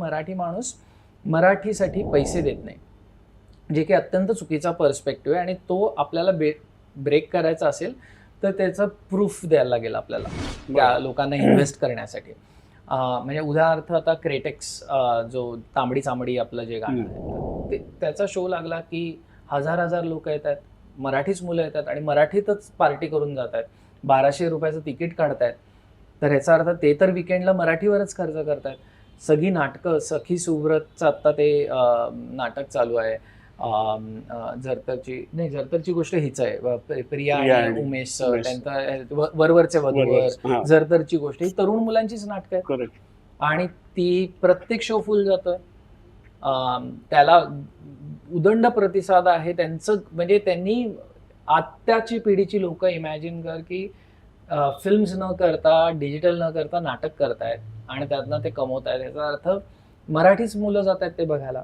मराठी माणूस मराठीसाठी पैसे देत नाही, जे की अत्यंत चुकीचा पर्स्पेक्टिव्ह आहे आणि तो आपल्याला ब्रेक करायचा असेल तर त्याचं प्रूफ द्यायला लागेल आपल्याला त्या लोकांना इन्व्हेस्ट करण्यासाठी. म्हणजे उदाहरणार्थ आता क्रेटेक्स जो तांबडी चांबडी आपलं जे गाणं आहे त्याचा शो लागला की हजार लोक येत आहेत, मराठीच मुलं येतात आणि मराठीतच पार्टी करून जात आहेत, 1200 रुपयाचं तिकीट काढतायत. तर ह्याचा अर्थ ते तर विकेंडला मराठीवरच खर्च करतायत. सगळी नाटकं, सखी सुव्रतचं आत्ता ते नाटक चालू आहे, जरतरची गोष्ट हीच आहे, प्रिया आणि उमेश त्यांचा वरवरचे वधूवर, जरतरची गोष्ट ही तरुण मुलांचीच नाटकं आहेत आणि ती प्रत्येक शो फुल जातोय. त्याला उदंड प्रतिसाद आहे त्यांचं. म्हणजे त्यांनी आत्ताची पिढीची लोक इमॅजिन कर की फिल्म्स न करता, डिजिटल न करता नाटक करतायत आणि त्यातनं ते कमवतायत. याचा अर्थ मराठीच मुलं जात आहेत ते बघायला.